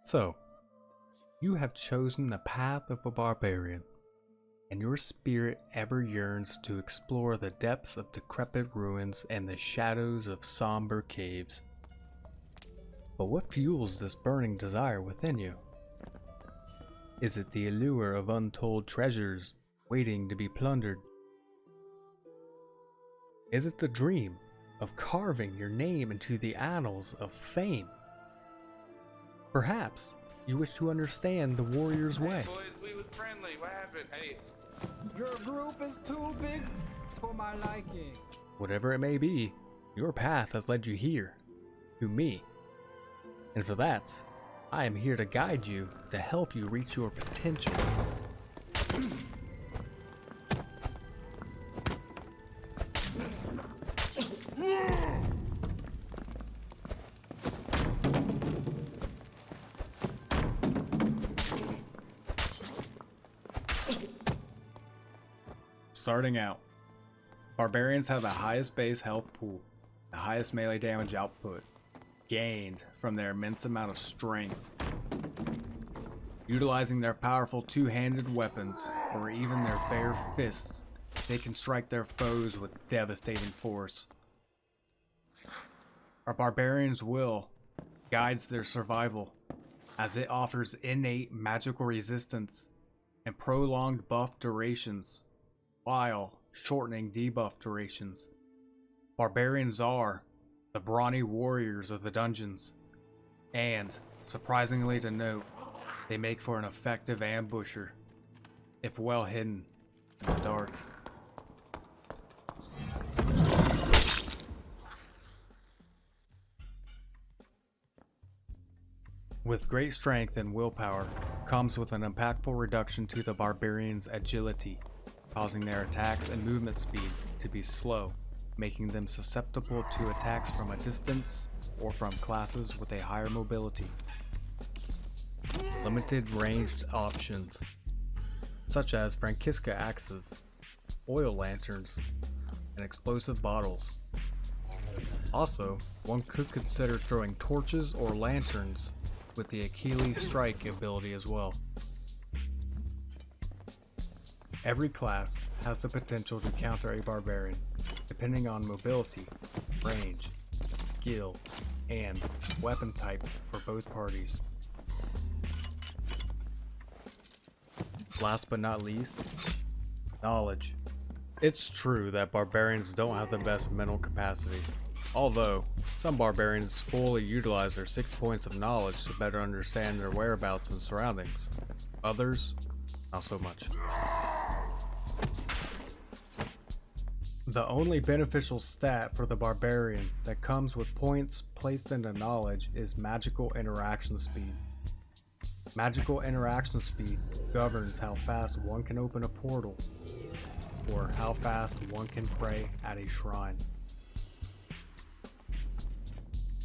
So, you have chosen the path of a barbarian, and your spirit ever yearns to explore the depths of decrepit ruins and the shadows of somber caves. But what fuels this burning desire within you? Is it the allure of untold treasures waiting to be plundered? Is it the dream of carving your name into the annals of fame? Perhaps you wish to understand the warrior's way. Hey boys, we was friendly. What happened? Hey. Your group is too big for my liking. Whatever it may be, your path has led you here, to me. And for that, I am here to guide you to help you reach your potential. Starting out, barbarians have the highest base health pool, the highest melee damage output, gained from their immense amount of strength. Utilizing their powerful two-handed weapons, or even their bare fists, they can strike their foes with devastating force. Our barbarian's will guides their survival, as it offers innate magical resistance and prolonged buff durations, while shortening debuff durations. Barbarians are the brawny warriors of the dungeons, and, surprisingly to note, they make for an effective ambusher, if well hidden in the dark. With great strength and willpower comes with an impactful reduction to the barbarian's agility, causing their attacks and movement speed to be slow, making them susceptible to attacks from a distance or from classes with a higher mobility. Limited ranged options, such as Frankiska axes, oil lanterns, and explosive bottles. Also, one could consider throwing torches or lanterns with the Achilles strike ability as well. Every class has the potential to counter a barbarian, depending on mobility, range, skill, and weapon type for both parties. Last but not least, knowledge. It's true that barbarians don't have the best mental capacity, although some barbarians fully utilize their 6 points of knowledge to better understand their whereabouts and surroundings. Others, not so much. The only beneficial stat for the barbarian that comes with points placed into knowledge is magical interaction speed. Magical interaction speed governs how fast one can open a portal, or how fast one can pray at a shrine.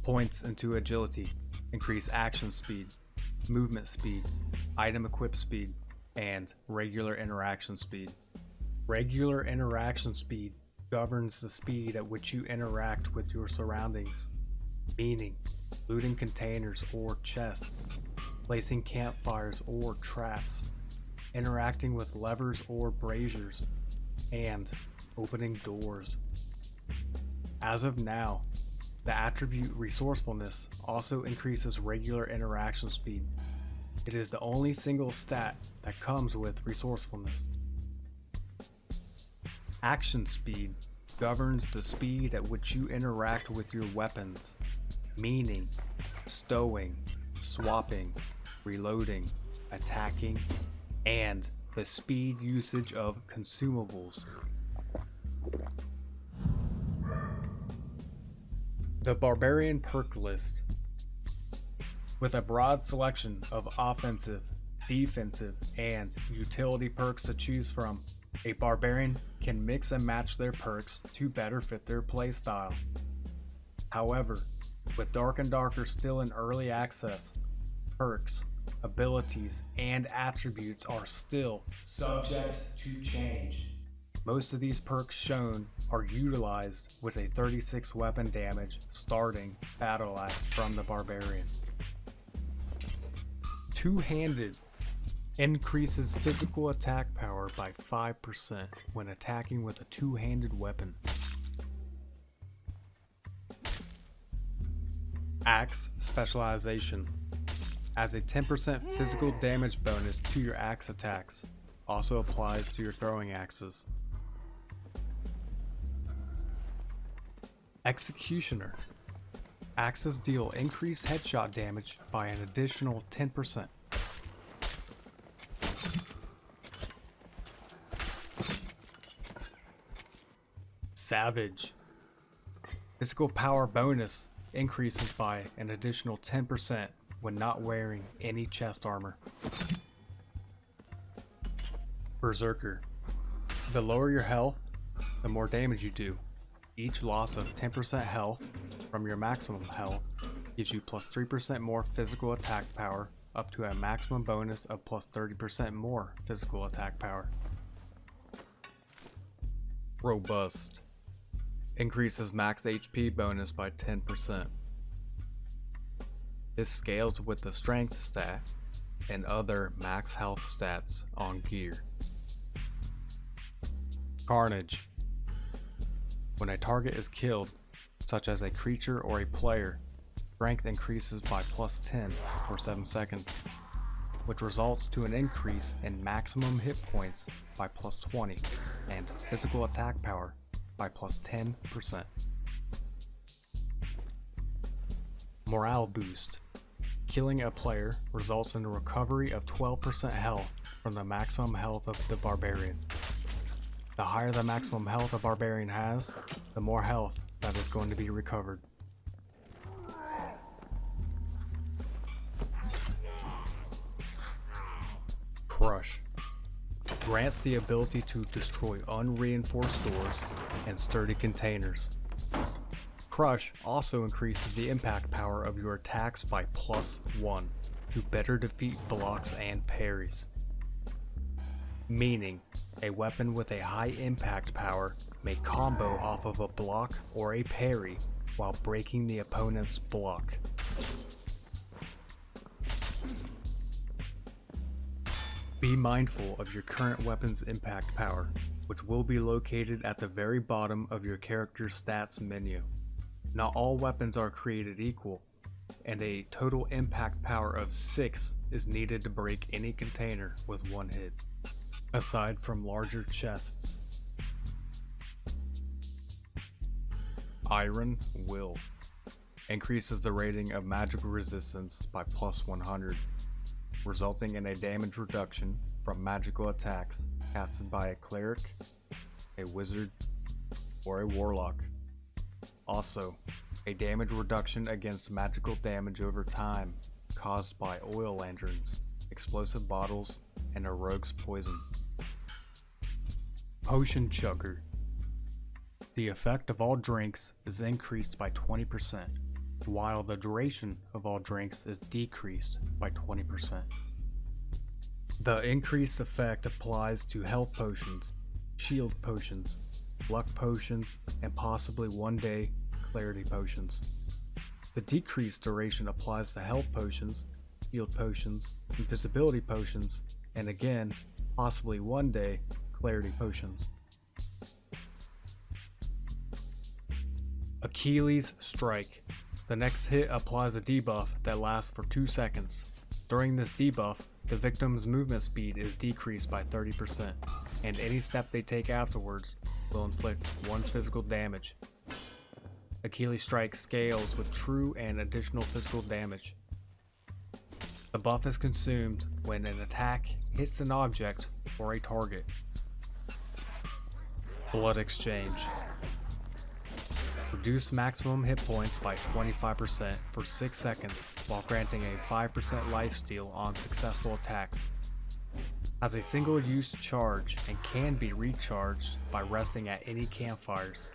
Points into agility increase action speed, movement speed, item equip speed, and regular interaction speed. Regular interaction speed governs the speed at which you interact with your surroundings, meaning looting containers or chests, placing campfires or traps, interacting with levers or braziers, and opening doors. As of now, the attribute resourcefulness also increases regular interaction speed. It is the only single stat that comes with resourcefulness. Action speed governs the speed at which you interact with your weapons, meaning stowing, swapping, reloading, attacking, and the speed usage of consumables. The Barbarian Perk List. With a broad selection of offensive, defensive, and utility perks to choose from, a barbarian can mix and match their perks to better fit their playstyle. However, with Dark and Darker still in early access, perks, abilities, and attributes are still subject to change. Most of these perks shown are utilized with a 36 weapon damage starting battle axe from the barbarian. Two-handed increases physical attack power by 5% when attacking with a two-handed weapon. Axe specialization adds a 10% physical damage bonus to your axe attacks. Also applies to your throwing axes. Executioner. Axes deal increased headshot damage by an additional 10%. Savage. Physical power bonus increases by an additional 10% when not wearing any chest armor. Berserker. The lower your health, the more damage you do. Each loss of 10% health from your maximum health gives you plus 3% more physical attack power, up to a maximum bonus of plus 30% more physical attack power. Robust. Increases max HP bonus by 10%. This scales with the strength stat and other max health stats on gear. Carnage. When a target is killed, such as a creature or a player, strength increases by plus 10 for 7 seconds, which results to an increase in maximum hit points by plus 20 and physical attack power by plus 10%. Morale boost. Killing a player results in a recovery of 12% health from the maximum health of the Barbarian. The higher the maximum health a Barbarian has, the more health that is going to be recovered. Crush. Grants the ability to destroy unreinforced doors and sturdy containers. Crush also increases the impact power of your attacks by plus 1 to better defeat blocks and parries. Meaning, a weapon with a high impact power may combo off of a block or a parry while breaking the opponent's block. Be mindful of your current weapon's impact power, which will be located at the very bottom of your character's stats menu. Not all weapons are created equal, and a total impact power of 6 is needed to break any container with one hit, aside from larger chests. Iron Will increases the rating of magical resistance by plus 100, resulting in a damage reduction from magical attacks casted by a cleric, a wizard, or a warlock. Also, a damage reduction against magical damage over time caused by oil lanterns, explosive bottles, and a rogue's poison. Potion Chugger. The effect of all drinks is increased by 20%, while the duration of all drinks is decreased by 20%. The increased effect applies to health potions, shield potions, luck potions, and possibly one-day clarity potions. The decreased duration applies to health potions, shield potions, invisibility potions, and again, possibly one-day clarity potions. Achilles Strike. The next hit applies a debuff that lasts for 2 seconds. During this debuff, the victim's movement speed is decreased by 30%, and any step they take afterwards will inflict 1 physical damage. Achilles Strike scales with true and additional physical damage. The buff is consumed when an attack hits an object or a target. Blood Exchange. Reduce maximum hit points by 25% for 6 seconds while granting a 5% lifesteal on successful attacks. Has a single-use charge and can be recharged by resting at any campfires.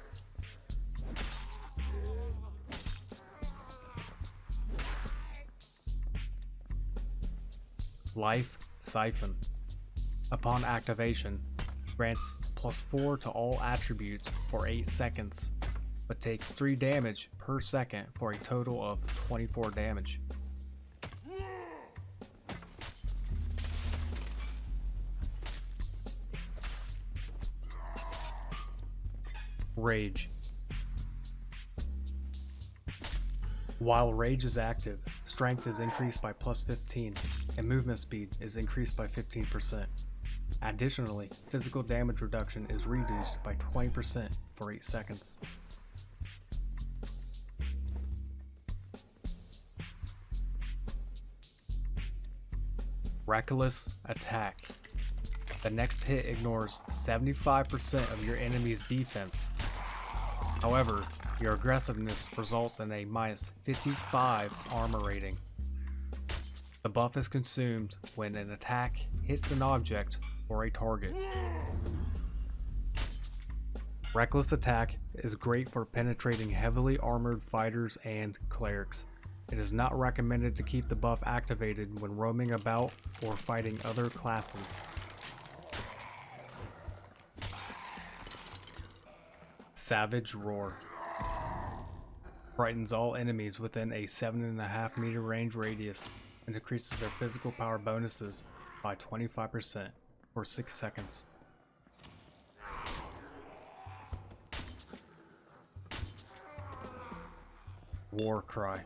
Life Siphon. Upon activation, grants +4 to all attributes for 8 seconds, but takes 3 damage per second for a total of 24 damage. Rage. While Rage is active, strength is increased by plus 15, and movement speed is increased by 15%. Additionally, physical damage reduction is reduced by 20% for 8 seconds. Reckless Attack. The next hit ignores 75% of your enemy's defense. However, your aggressiveness results in a minus 55 armor rating. The buff is consumed when an attack hits an object or a target. Reckless Attack is great for penetrating heavily armored fighters and clerics. It is not recommended to keep the buff activated when roaming about or fighting other classes. Savage Roar. Frightens all enemies within a 7.5 meter range radius and decreases their physical power bonuses by 25% for 6 seconds. War Cry.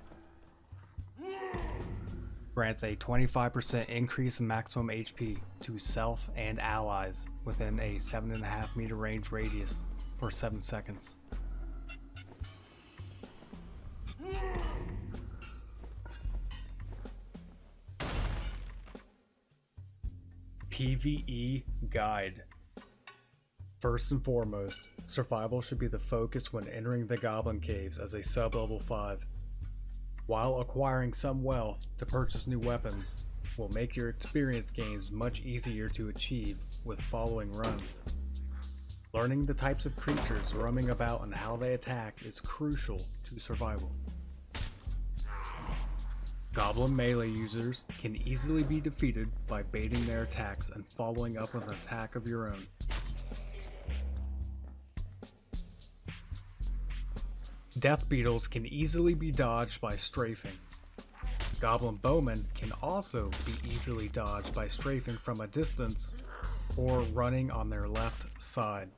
Grants a 25% increase in maximum HP to self and allies within a 7.5 meter range radius for 7 seconds. PvE Guide. First and foremost, survival should be the focus when entering the Goblin Caves as a sub-level 5. While acquiring some wealth to purchase new weapons will make your experience gains much easier to achieve with following runs. Learning the types of creatures roaming about and how they attack is crucial to survival. Goblin melee users can easily be defeated by baiting their attacks and following up with an attack of your own. Death beetles can easily be dodged by strafing. Goblin bowmen can also be easily dodged by strafing from a distance or running on their left side.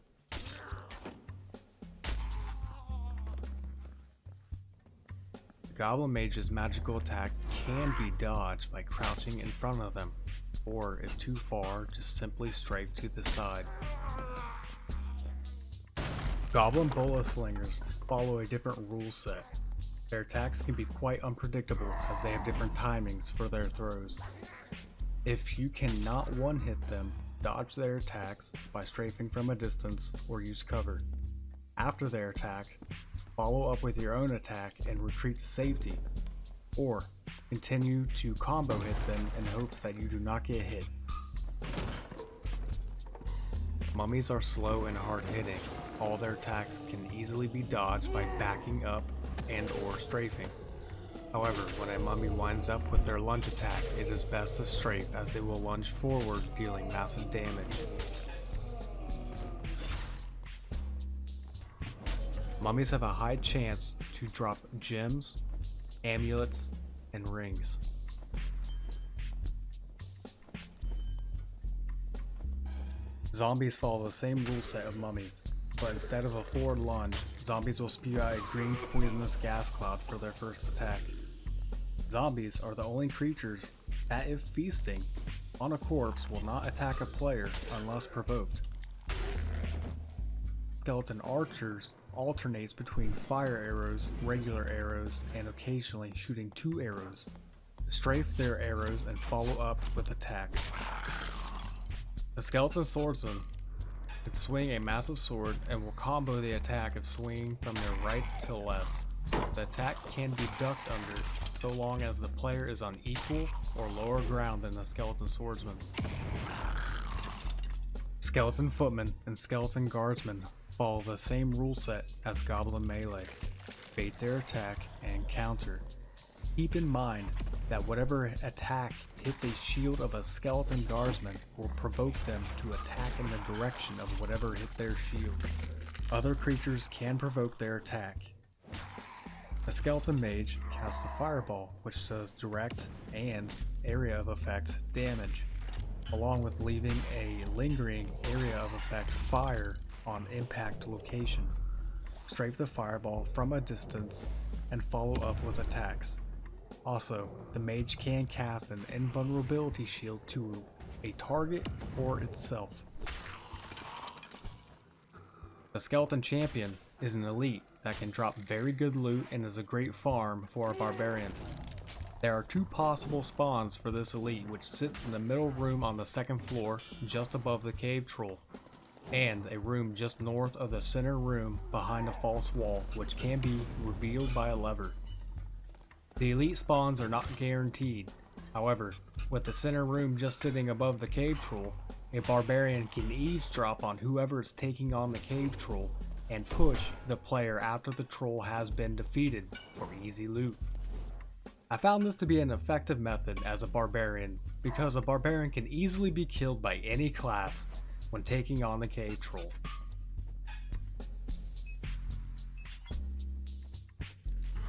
Goblin mage's magical attack can be dodged by crouching in front of them, or if too far, just simply strafe to the side. Goblin bullet slingers follow a different rule set. Their attacks can be quite unpredictable as they have different timings for their throws. If you cannot one-hit them, dodge their attacks by strafing from a distance or use cover. After their attack, follow up with your own attack and retreat to safety, or continue to combo hit them in hopes that you do not get hit. Mummies are slow and hard hitting. All their attacks can easily be dodged by backing up and or strafing. However, when a mummy winds up with their lunge attack, it is best to strafe as they will lunge forward, dealing massive damage. Mummies have a high chance to drop gems, amulets, and rings. Zombies follow the same rule set of mummies, but instead of a forward lunge, zombies will spew out a green poisonous gas cloud for their first attack. Zombies are the only creatures that, if feasting on a corpse, will not attack a player unless provoked. Skeleton archers alternates between fire arrows, regular arrows, and occasionally shooting 2 arrows. Strafe their arrows and follow up with attacks. The skeleton swordsman can swing a massive sword and will combo the attack of swinging from their right to left. The attack can be ducked under so long as the player is on equal or lower ground than the skeleton swordsman. Skeleton footmen and skeleton guardsmen follow the same rule set as Goblin melee. Bait their attack and counter. Keep in mind that whatever attack hits a shield of a skeleton guardsman will provoke them to attack in the direction of whatever hit their shield. Other creatures can provoke their attack. A skeleton mage casts a fireball, which does direct and area of effect damage, along with leaving a lingering area of effect fire on impact location. strafe the fireball from a distance, and follow up with attacks. Also, the mage can cast an invulnerability shield to a target or itself. The Skeleton Champion is an elite that can drop very good loot and is a great farm for a barbarian. There are 2 possible spawns for this elite, which sits in the middle room on the 2nd floor just above the cave troll, and a room just north of the center room behind a false wall, which can be revealed by a lever. The elite spawns are not guaranteed. However, with the center room just sitting above the cave troll, a barbarian can eavesdrop on whoever is taking on the cave troll and push the player after the troll has been defeated for easy loot. I found this to be an effective method as a barbarian because a barbarian can easily be killed by any class when taking on the cave troll.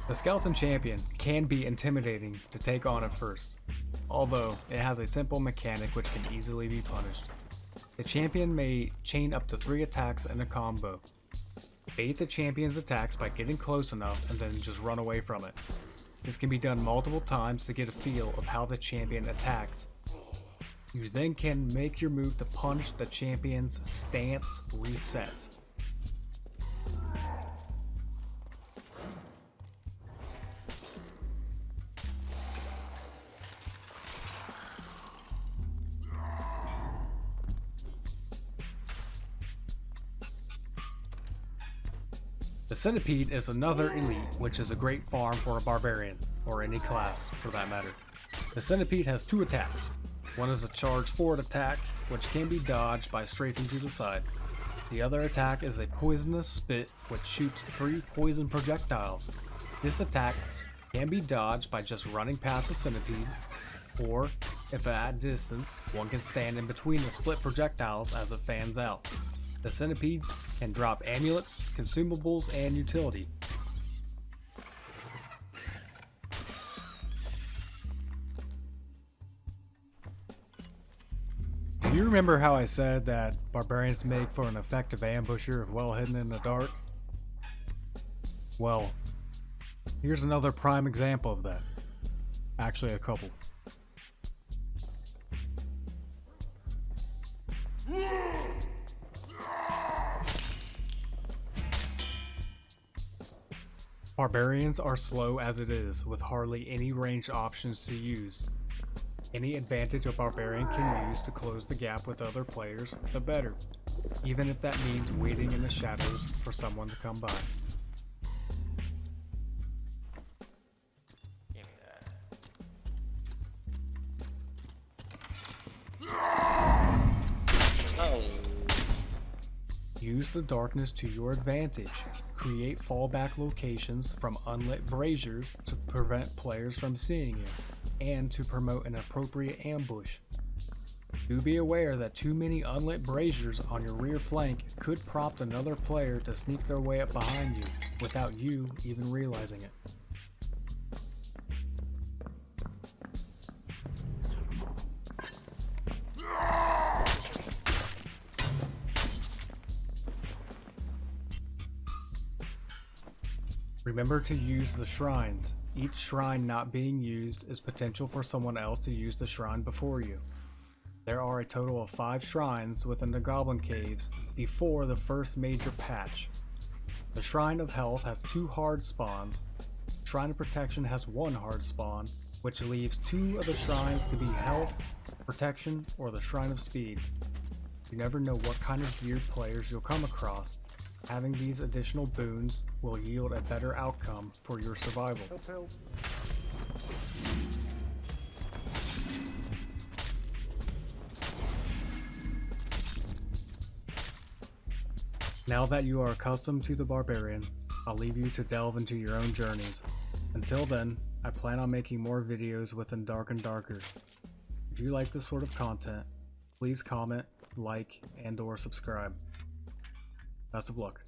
The Skeleton Champion can be intimidating to take on at first, although it has a simple mechanic which can easily be punished. The champion may chain up to 3 attacks in a combo. Bait the champion's attacks by getting close enough and then just run away from it. This can be done multiple times to get a feel of how the champion attacks. You then can make your move to punish the champion's stance reset. The Centipede is another elite, which is a great farm for a barbarian, or any class for that matter. The Centipede has 2 attacks. One is a charge forward attack, which can be dodged by strafing to the side. The other attack is a poisonous spit, which shoots 3 poison projectiles. This attack can be dodged by just running past the Centipede, or if at distance, one can stand in between the split projectiles as it fans out. The Centipede can drop amulets, consumables, and utility. Do you remember how I said that barbarians make for an effective ambusher if well hidden in the dark? Well, here's another prime example of that. Actually, a couple. Barbarians are slow as it is, with hardly any ranged options to use. Any advantage a barbarian can use to close the gap with other players, the better, even if that means waiting in the shadows for someone to come by. Give me that. Oh. Use the darkness to your advantage. Create fallback locations from unlit braziers to prevent players from seeing you, and to promote an appropriate ambush. Do be aware that too many unlit braziers on your rear flank could prompt another player to sneak their way up behind you without you even realizing it. Remember to use the shrines. Each shrine not being used is potential for someone else to use the shrine before you. There are a total of 5 shrines within the Goblin Caves before the first major patch. The Shrine of Health has 2 hard spawns. Shrine of Protection has 1 hard spawn, which leaves 2 of the shrines to be Health, Protection, or the Shrine of Speed. You never know what kind of geared players you'll come across. Having these additional boons will yield a better outcome for your survival. Help. Now that you are accustomed to the Barbarian, I'll leave you to delve into your own journeys. Until then, I plan on making more videos within Dark and Darker. If you like this sort of content, please comment, like, and/or subscribe. Best of luck.